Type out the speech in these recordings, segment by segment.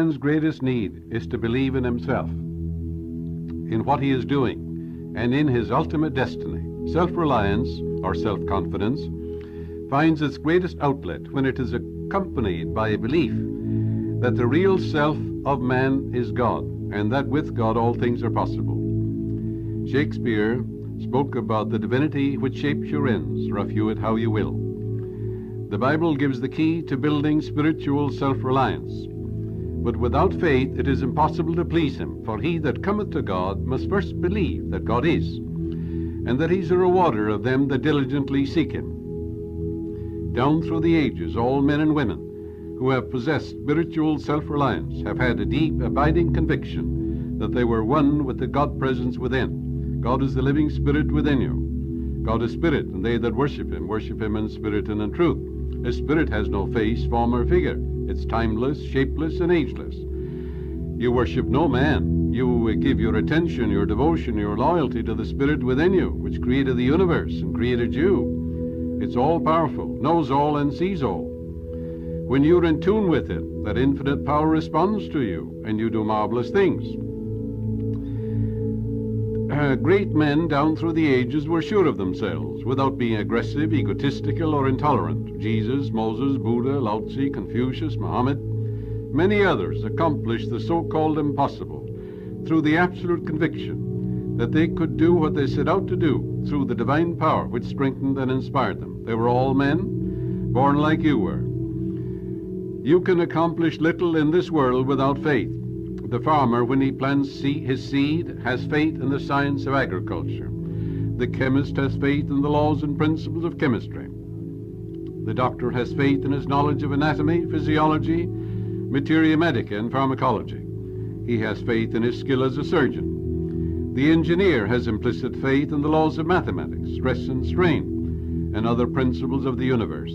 man's greatest need is to believe in himself, in what he is doing, and in his ultimate destiny. Self-reliance, or self-confidence, finds its greatest outlet when it is accompanied by a belief that the real self of man is God, and that with God all things are possible. Shakespeare spoke about the divinity which shapes your ends, rough hew it how you will. The Bible gives the key to building spiritual self-reliance. But without faith it is impossible to please him, for he that cometh to God must first believe that God is, and that he's a rewarder of them that diligently seek him. Down through the ages, all men and women who have possessed spiritual self-reliance have had a deep, abiding conviction that they were one with the God presence within. God is the living Spirit within you. God is Spirit, and they that worship him in spirit and in truth. His Spirit has no face, form, or figure. It's timeless, shapeless, and ageless. You worship no man. You give your attention, your devotion, your loyalty to the Spirit within you, which created the universe and created you. It's all-powerful, knows all, and sees all. When you're in tune with it, that infinite power responds to you, and you do marvelous things. Great men down through the ages were sure of themselves, without being aggressive, egotistical, or intolerant. Jesus, Moses, Buddha, Lao Tzu, Confucius, Muhammad, many others accomplished the so-called impossible through the absolute conviction that they could do what they set out to do through the divine power which strengthened and inspired them. They were all men, born like you were. You can accomplish little in this world without faith. The farmer, when he plants his seed, has faith in the science of agriculture. The chemist has faith in the laws and principles of chemistry. The doctor has faith in his knowledge of anatomy, physiology, materia medica, and pharmacology. He has faith in his skill as a surgeon. The engineer has implicit faith in the laws of mathematics, stress and strain, and other principles of the universe.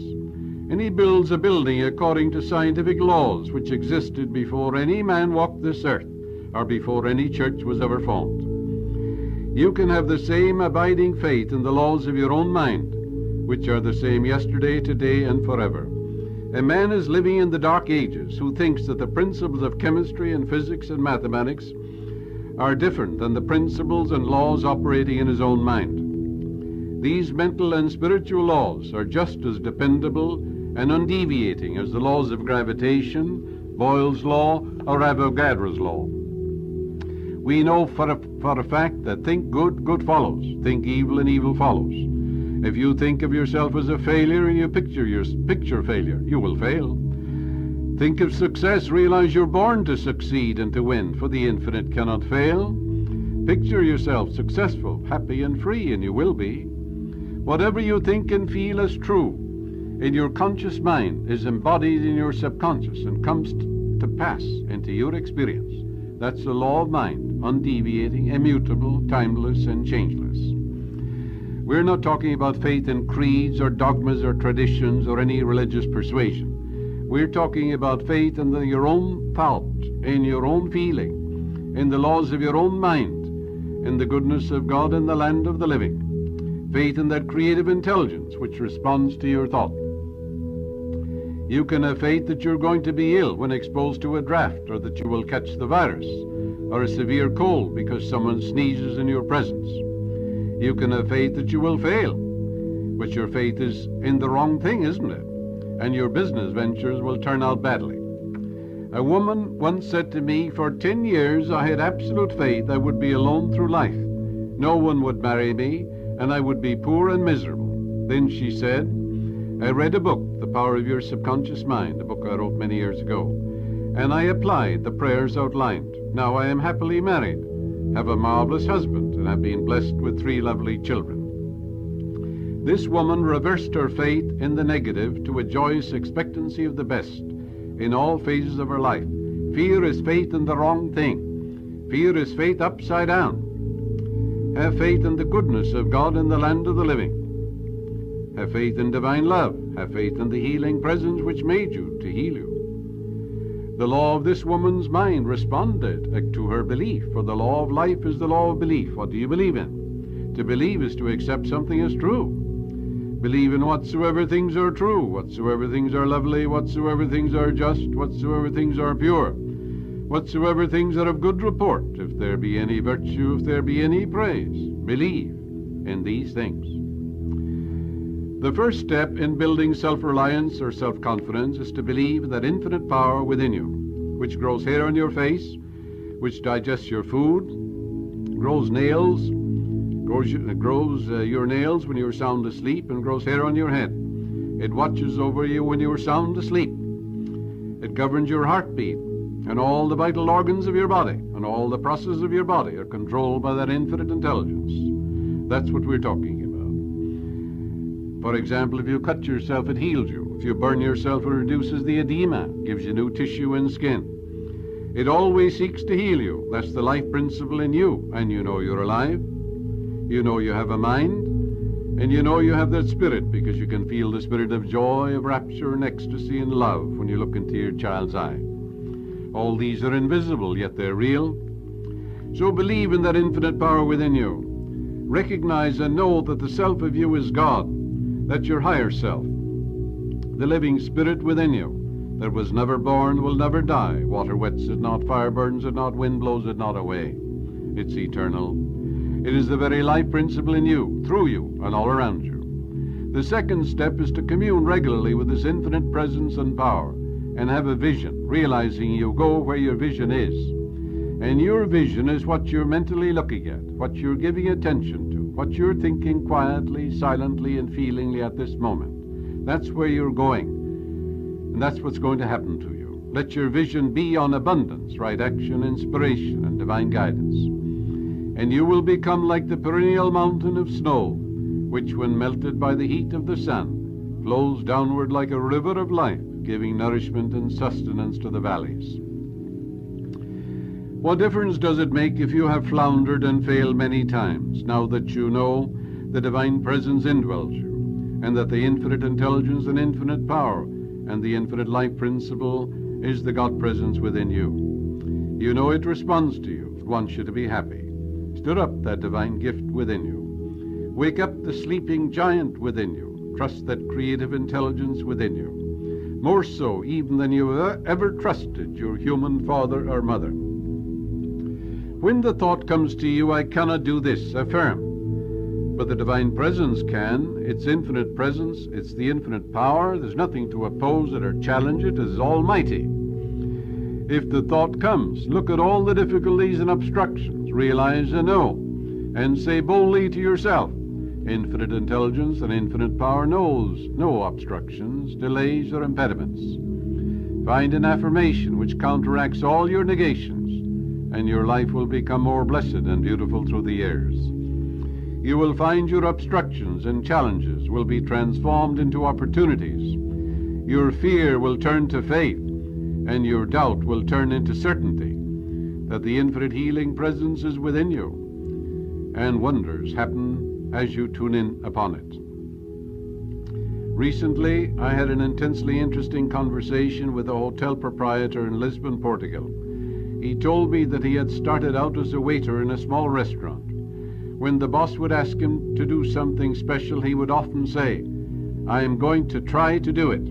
And he builds a building according to scientific laws which existed before any man walked this earth, or before any church was ever formed. You can have the same abiding faith in the laws of your own mind, which are the same yesterday, today, and forever. A man is living in the dark ages who thinks that the principles of chemistry and physics and mathematics are different than the principles and laws operating in his own mind. These mental and spiritual laws are just as dependable and undeviating as the laws of gravitation, Boyle's law, or Avogadro's law. We know for a fact that think good, good follows. Think evil, and evil follows. If you think of yourself as a failure and you picture failure, you will fail. Think of success, realize you're born to succeed and to win, for the infinite cannot fail. Picture yourself successful, happy, and free, and you will be. Whatever you think and feel as true in your conscious mind is embodied in your subconscious and comes to pass into your experience. That's the law of mind, undeviating, immutable, timeless, and changeless. We're not talking about faith in creeds or dogmas or traditions or any religious persuasion. We're talking about faith in your own thought, in your own feeling, in the laws of your own mind, in the goodness of God in the land of the living. Faith in that creative intelligence which responds to your thought. You can have faith that you're going to be ill when exposed to a draft, or that you will catch the virus, or a severe cold because someone sneezes in your presence. You can have faith that you will fail, but your faith is in the wrong thing, isn't it? And your business ventures will turn out badly. A woman once said to me, for 10 years I had absolute faith I would be alone through life. No one would marry me, and I would be poor and miserable. Then she said, I read a book, The Power of Your Subconscious Mind, a book I wrote many years ago, and I applied the prayers outlined. Now I am happily married, have a marvelous husband, and have been blessed with 3 lovely children. This woman reversed her faith in the negative to a joyous expectancy of the best in all phases of her life. Fear is faith in the wrong thing. Fear is faith upside down. Have faith in the goodness of God in the land of the living. Have faith in divine love. Have faith in the healing presence which made you to heal you. The law of this woman's mind responded to her belief, for the law of life is the law of belief. What do you believe in? To believe is to accept something as true. Believe in whatsoever things are true, whatsoever things are lovely, whatsoever things are just, whatsoever things are pure, Whatsoever things are of good report, if there be any virtue, if there be any praise, believe in these things. The first step in building self-reliance or self-confidence is to believe that infinite power within you, which grows hair on your face, which digests your food, grows your nails when you are sound asleep, and grows hair on your head. It watches over you when you are sound asleep. It governs your heartbeat, and all the vital organs of your body, and all the processes of your body are controlled by that infinite intelligence. That's what we're talking about. For example, if you cut yourself, it heals you. If you burn yourself, it reduces the edema, gives you new tissue and skin. It always seeks to heal you. That's the life principle in you. And you know you're alive. You know you have a mind. And you know you have that spirit, because you can feel the spirit of joy, of rapture and ecstasy and love when you look into your child's eye. All these are invisible, yet they're real. So believe in that infinite power within you. Recognize and know that the self of you is God. That's your higher self, the living spirit within you, that was never born, will never die. Water wets it not, fire burns it not, wind blows it not away. It's eternal. It is the very life principle in you, through you, and all around you. The second step is to commune regularly with this infinite presence and power, and have a vision, realizing you go where your vision is. And your vision is what you're mentally looking at, what you're giving attention to, what you're thinking quietly, silently, and feelingly at this moment. That's where you're going, and that's what's going to happen to you. Let your vision be on abundance, right action, inspiration, and divine guidance. And you will become like the perennial mountain of snow, which, when melted by the heat of the sun, flows downward like a river of life, giving nourishment and sustenance to the valleys. What difference does it make if you have floundered and failed many times, now that you know the divine presence indwells you, and that the infinite intelligence and infinite power and the infinite life principle is the God presence within you? You know it responds to you. It wants you to be happy. Stir up that divine gift within you. Wake up the sleeping giant within you. Trust that creative intelligence within you, more so even than you ever trusted your human father or mother. When the thought comes to you, I cannot do this, affirm. But the divine presence can. It's infinite presence. It's the infinite power. There's nothing to oppose it or challenge it. It is almighty. If the thought comes, look at all the difficulties and obstructions, realize and know, and say boldly to yourself, infinite intelligence and infinite power knows no obstructions, delays, or impediments. Find an affirmation which counteracts all your negations, and your life will become more blessed and beautiful through the years. You will find your obstructions and challenges will be transformed into opportunities. Your fear will turn to faith, and your doubt will turn into certainty that the infinite healing presence is within you, and wonders happen as you tune in upon it. Recently, I had an intensely interesting conversation with a hotel proprietor in Lisbon, Portugal. He told me that he had started out as a waiter in a small restaurant. When the boss would ask him to do something special, he would often say, I am going to try to do it.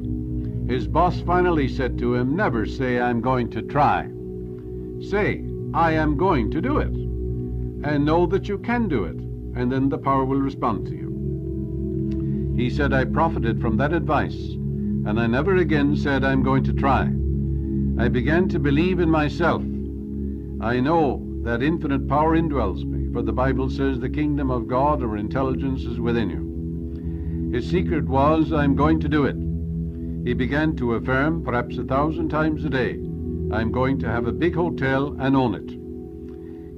His boss finally said to him, never say, I'm going to try. Say, I am going to do it. And know that you can do it, and then the power will respond to you. He said, I profited from that advice, and I never again said, I'm going to try. I began to believe in myself. I know that infinite power indwells me, for the Bible says the kingdom of God or intelligence is within you. His secret was, I'm going to do it. He began to affirm, perhaps 1,000 times a day, I'm going to have a big hotel and own it.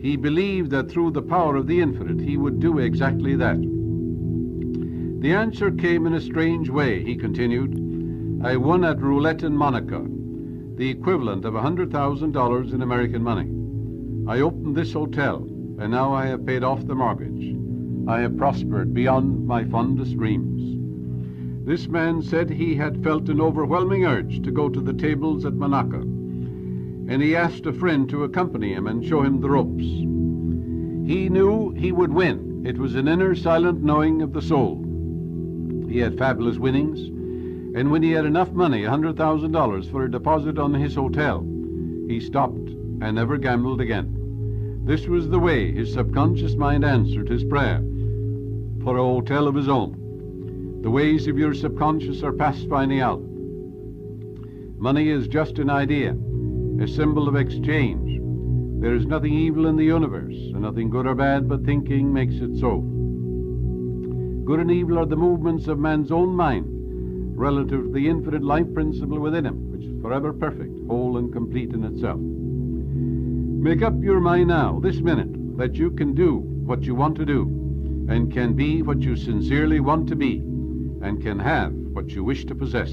He believed that through the power of the infinite, he would do exactly that. The answer came in a strange way, he continued. I won at roulette in Monaco, the equivalent of $100,000 in American money. I opened this hotel, and now I have paid off the mortgage. I have prospered beyond my fondest dreams. This man said he had felt an overwhelming urge to go to the tables at Monaco, and he asked a friend to accompany him and show him the ropes. He knew he would win. It was an inner silent knowing of the soul. He had fabulous winnings, and when he had enough money, $100,000 for a deposit on his hotel, he stopped and never gambled again. This was the way his subconscious mind answered his prayer for a hotel of his own. The ways of your subconscious are past finding out. Money is just an idea, a symbol of exchange. There is nothing evil in the universe, and nothing good or bad, but thinking makes it so. Good and evil are the movements of man's own mind relative to the infinite life principle within him, which is forever perfect, whole and complete in itself. Make up your mind now, this minute, that you can do what you want to do, and can be what you sincerely want to be, and can have what you wish to possess.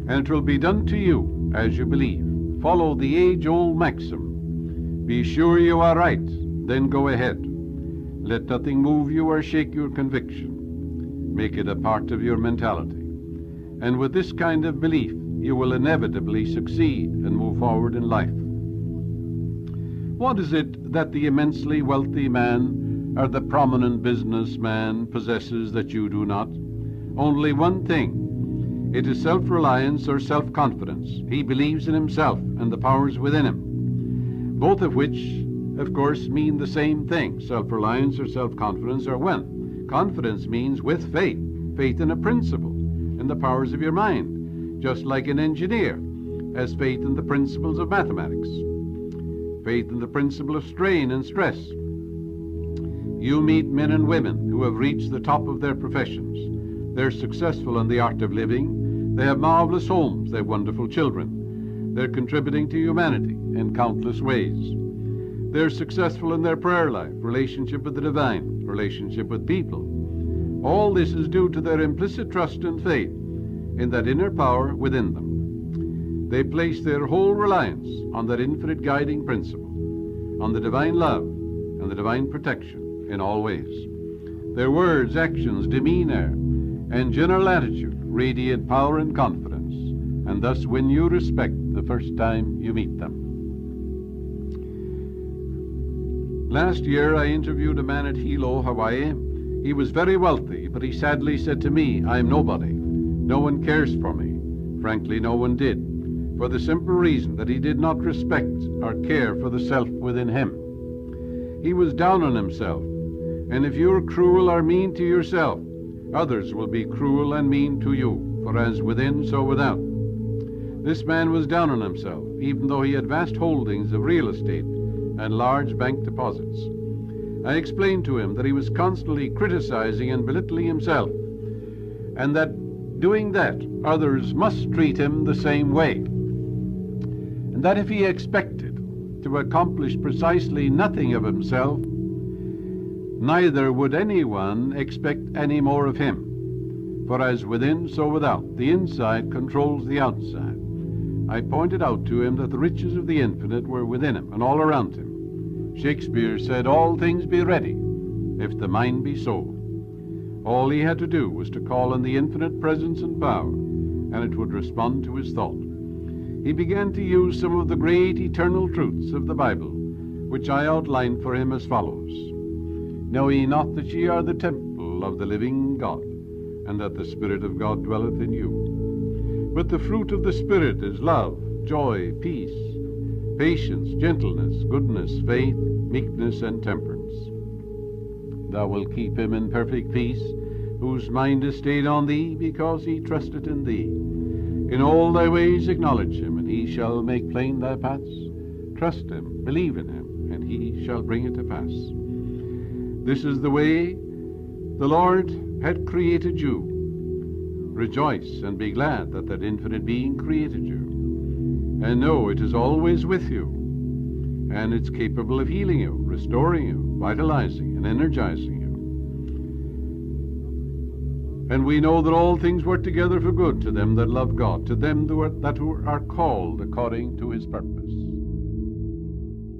And it will be done to you as you believe. Follow the age-old maxim: be sure you are right, then go ahead. Let nothing move you or shake your conviction. Make it a part of your mentality. And with this kind of belief, you will inevitably succeed and move forward in life. What is it that the immensely wealthy man or the prominent businessman possesses that you do not? Only one thing. It is self-reliance or self-confidence. He believes in himself and the powers within him, both of which, of course, mean the same thing. Self-reliance or self-confidence are one. Confidence means with faith, faith in a principle, in the powers of your mind, just like an engineer has faith in the principles of mathematics, faith in the principle of strain and stress. You meet men and women who have reached the top of their professions. They're successful in the art of living. They have marvelous homes. They have wonderful children. They're contributing to humanity in countless ways. They're successful in their prayer life, relationship with the divine, relationship with people. All this is due to their implicit trust and faith in that inner power within them. They place their whole reliance on that infinite guiding principle, on the divine love and the divine protection in all ways. Their words, actions, demeanor, and general attitude radiate power and confidence, and thus win you respect the first time you meet them. Last year I interviewed a man at Hilo, Hawaii. He was very wealthy, but he sadly said to me, "I'm nobody. No one cares for me." Frankly, no one did, for the simple reason that he did not respect or care for the self within him. He was down on himself, and if you're cruel or mean to yourself, others will be cruel and mean to you, for as within, so without. This man was down on himself, even though he had vast holdings of real estate and large bank deposits. I explained to him that he was constantly criticizing and belittling himself, and that doing that, others must treat him the same way, and that if he expected to accomplish precisely nothing of himself, neither would anyone expect any more of him. For as within, so without. The inside controls the outside. I pointed out to him that the riches of the infinite were within him and all around him. Shakespeare said, "All things be ready, if the mind be so." All he had to do was to call on the infinite presence and power, and it would respond to his thought. He began to use some of the great eternal truths of the Bible, which I outlined for him as follows. "Know ye not that ye are the temple of the living God, and that the Spirit of God dwelleth in you? But the fruit of the Spirit is love, joy, peace, patience, gentleness, goodness, faith, meekness, and temperance. Thou wilt keep him in perfect peace, whose mind is stayed on thee, because he trusteth in thee. In all thy ways acknowledge him, and he shall make plain thy paths. Trust him, believe in him, and he shall bring it to pass." This is the way the Lord had created you. Rejoice and be glad that that infinite being created you. And know it is always with you, and it's capable of healing you, restoring you, vitalizing and energizing you. And we know that all things work together for good to them that love God, to them that are called according to his purpose.